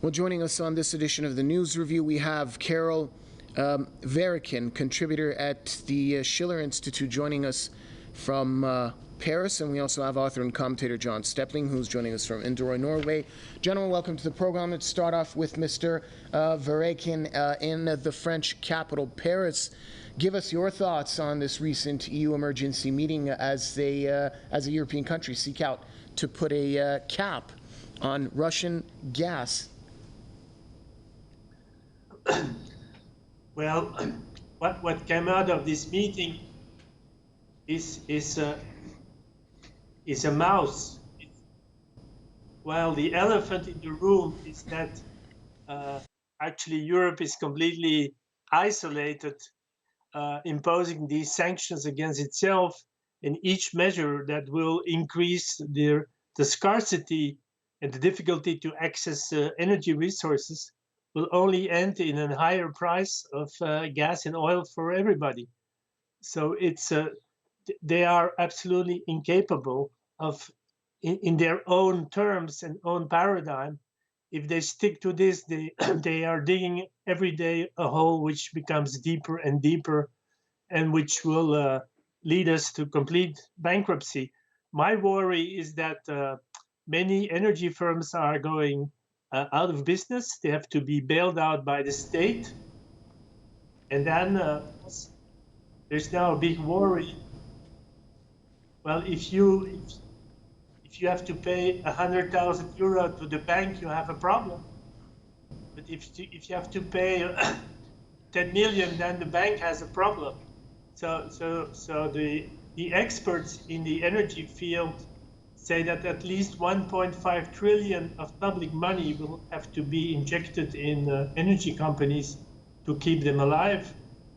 Well, joining us on this edition of the News Review, we have Karel Vereycken, contributor at the Schiller Institute, joining us from Paris, and we also have author and commentator John Stepling, who's joining us from Inderøy, Norway. Gentlemen, welcome to the program. Let's start off with Mr. Vereycken in the French capital, Paris. Give us your thoughts on this recent EU emergency meeting as a European country seek out to put a cap on Russian gas. Well, what came out of this meeting is a mouse. Well, the elephant in the room is that actually Europe is completely isolated, imposing these sanctions against itself, and each measure that will increase the scarcity and the difficulty to access energy resources will only end in a higher price of gas and oil for everybody. So they are absolutely incapable of, in their own terms and own paradigm, if they stick to this, they are digging every day a hole which becomes deeper and deeper, and which will lead us to complete bankruptcy. My worry is that many energy firms are going out of business. They have to be bailed out by the state. And then there's now a big worry. Well, if you have to pay 100,000 euro to the bank, you have a problem. But if you have to pay 10 million, then the bank has a problem. So the experts in the energy field say that at least 1.5 trillion of public money will have to be injected in energy companies to keep them alive,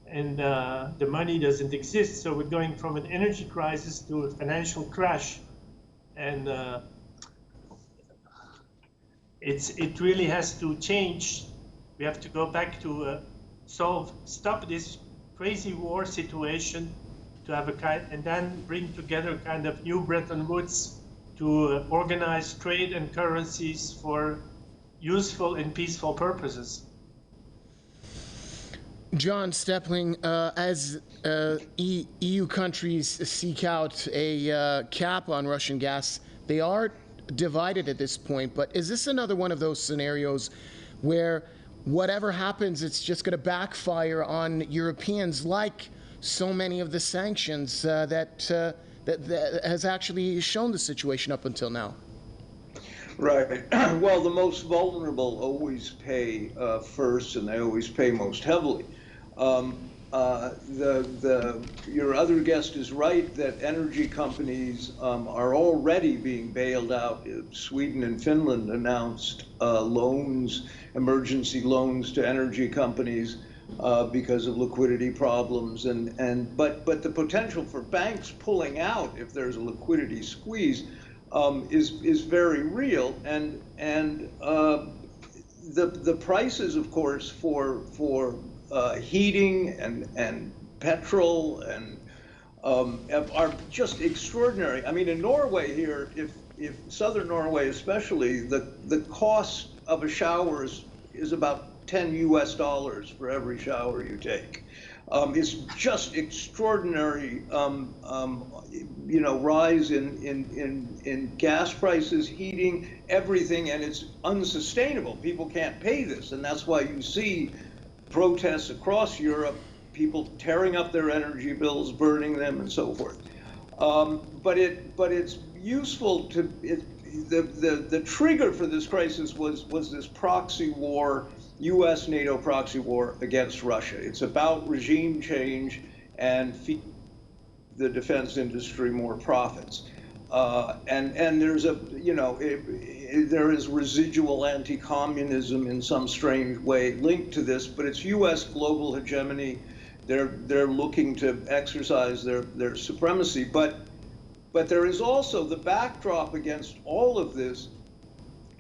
and the money doesn't exist. So we're going from an energy crisis to a financial crash, and it really has to change. We have to go back to stop this crazy war situation, to have and then bring together kind of new Bretton Woods to organize trade and currencies for useful and peaceful purposes. John Stepling, as EU countries seek out a cap on Russian gas, they are divided at this point, but is this another one of those scenarios where whatever happens, it's just going to backfire on Europeans, like so many of the sanctions that has actually shown the situation up until now? Right. Well, the most vulnerable always pay first, and they always pay most heavily. Your other guest is right that energy companies are already being bailed out. Sweden and Finland announced emergency loans to energy companies because of liquidity problems, but the potential for banks pulling out if there's a liquidity squeeze is very real, and the prices, of course, for heating and petrol and are just extraordinary. I mean, in Norway here, if southern Norway especially, the cost of a shower is about $10 US for every shower you take. It's just extraordinary, rise in gas prices, heating, everything, and it's unsustainable. People can't pay this, and that's why you see protests across Europe, people tearing up their energy bills, burning them, and so forth. But it's useful to the trigger for this crisis was this proxy war, U.S. NATO proxy war against Russia. It's about regime change and feed the defense industry more profits. And there's there is residual anti-communism in some strange way linked to this, but it's U.S. global hegemony. They're looking to exercise their supremacy, but there is also the backdrop against all of this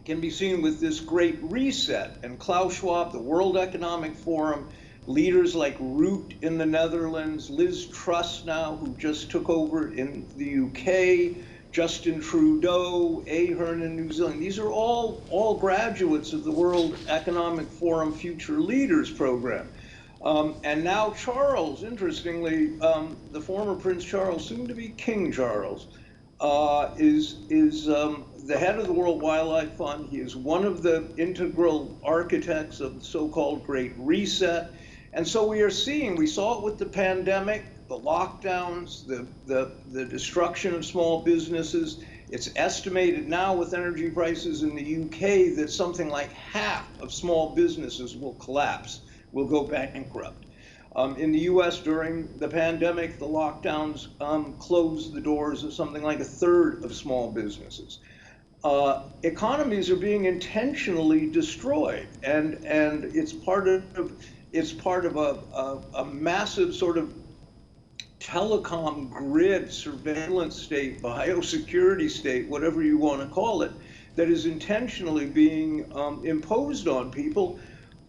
can be seen with this great reset, and Klaus Schwab, the World Economic Forum, leaders like Rutte in the Netherlands, Liz Truss now, who just took over in the UK, Justin Trudeau, Ahern in New Zealand. These are all graduates of the World Economic Forum Future Leaders program. And now Charles, interestingly, the former Prince Charles, soon to be King Charles, is the head of the World Wildlife Fund. He is one of the integral architects of the so-called Great Reset. And so we saw it with the pandemic, the lockdowns, the destruction of small businesses. It's estimated now with energy prices in the UK that something like half of small businesses will collapse, will go bankrupt. In the US during the pandemic, the lockdowns closed the doors of something like a third of small businesses. Economies are being intentionally destroyed, and it's part of a massive sort of telecom grid, surveillance state, biosecurity state, whatever you want to call it, that is intentionally being imposed on people,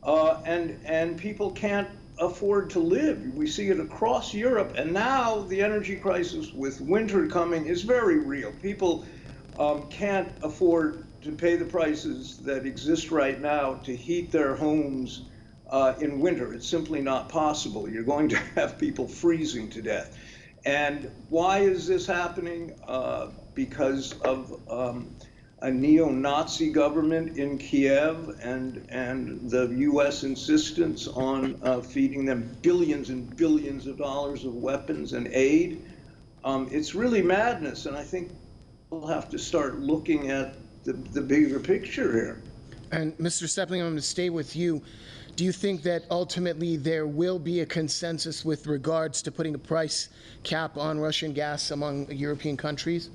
and people can't afford to live. We see it across Europe, and now the energy crisis with winter coming is very real. People can't afford to pay the prices that exist right now to heat their homes in winter. It's simply not possible. You're going to have people freezing to death. And why is this happening? Because of a neo-Nazi government in Kiev and the U.S. insistence on feeding them billions and billions of dollars of weapons and aid. It's really madness, and I think we'll have to start looking at the bigger picture here. And Mr. Sepling, I'm going to stay with you. Do you think that ultimately there will be a consensus with regards to putting a price cap on Russian gas among European countries?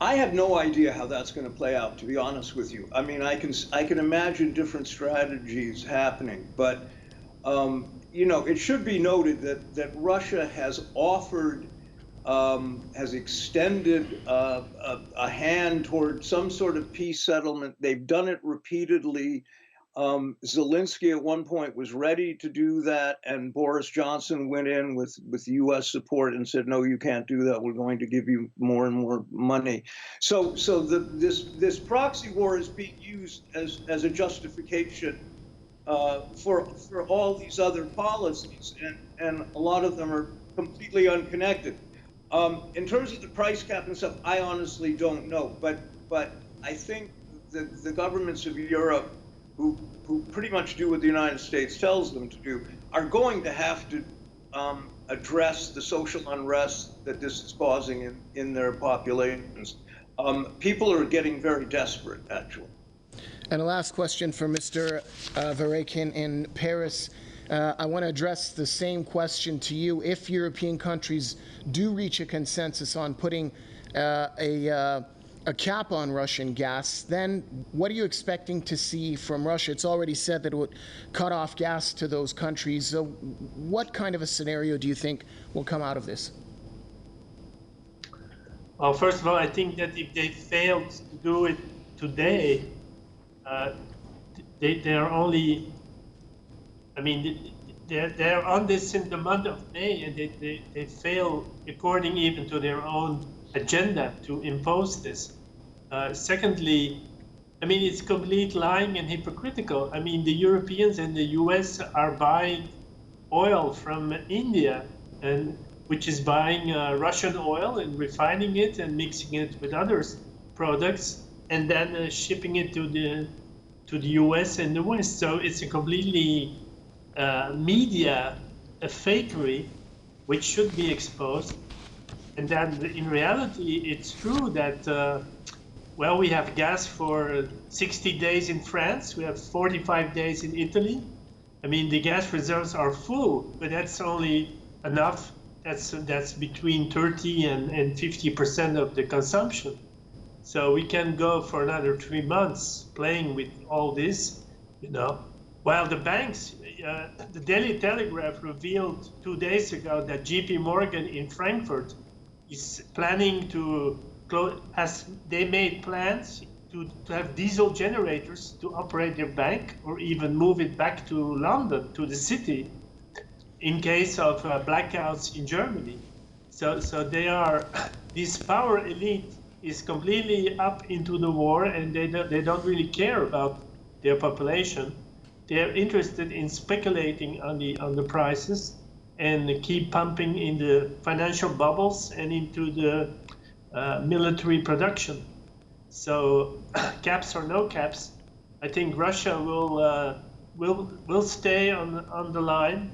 I have no idea how that's going to play out, to be honest with you. I mean, I can imagine different strategies happening, but you know, it should be noted that Russia has offered, has extended a hand toward some sort of peace settlement. They've done it repeatedly. Zelensky at one point was ready to do that, and Boris Johnson went in with U.S. support and said, "No, you can't do that. We're going to give you more and more money." So this proxy war is being used as a justification for all these other policies, and a lot of them are completely unconnected. In terms of the price cap and stuff, I honestly don't know, but I think the governments of Europe, who pretty much do what the United States tells them to do, are going to have to address the social unrest that this is causing in their populations. People are getting very desperate, actually. And a last question for Mr. Vereycken in Paris. I want to address the same question to you. If European countries do reach a consensus on putting a cap on Russian gas, then what are you expecting to see from Russia? It's already said that it would cut off gas to those countries. So what kind of a scenario do you think will come out of this? Well, first of all, I think that if they failed to do it today, they are only, I mean, they're on this in the month of May, and they fail according even to their own agenda to impose this. Secondly, I mean, it's complete lying and hypocritical. I mean, the Europeans and the US are buying oil from India, and which is buying Russian oil and refining it and mixing it with other products, and then shipping it to the US and the West. So it's a completely media fakery, which should be exposed. And then in reality, it's true that, well, we have gas for 60 days in France, we have 45 days in Italy. I mean, the gas reserves are full, but that's only enough. That's between 30 and 50% of the consumption. So we can go for another 3 months playing with all this, you know. While the banks, the Daily Telegraph revealed 2 days ago that JP Morgan in Frankfurt is planning to close, they made plans to have diesel generators to operate their bank, or even move it back to London, to the city, in case of blackouts in Germany. So they are, this power elite is completely up into the war, and they don't really care about their population. They're interested in speculating on the prices and keep pumping in the financial bubbles and into the military production. So caps or no caps, I think Russia will stay on the line,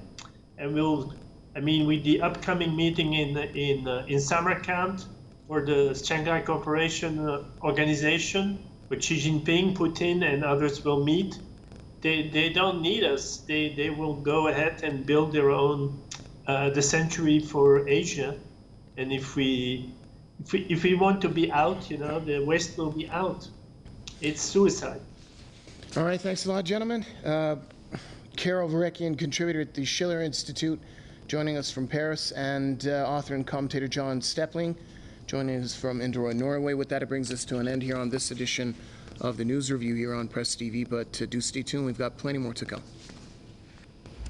and will. I mean, with the upcoming meeting in Samarkand for the Shanghai Cooperation Organization, where Xi Jinping, Putin, and others will meet, they don't need us. They will go ahead and build their own the sanctuary for Asia, and if we want to be out, you know, the West will be out. It's suicide. All right, thanks a lot, gentlemen. Karel Vereycken, contributor at the Schiller Institute, joining us from Paris, and author and commentator John Stepling, joining us from Inderøy, Norway. With that, it brings us to an end here on this edition of the News Review here on Press TV, but do stay tuned. We've got plenty more to come.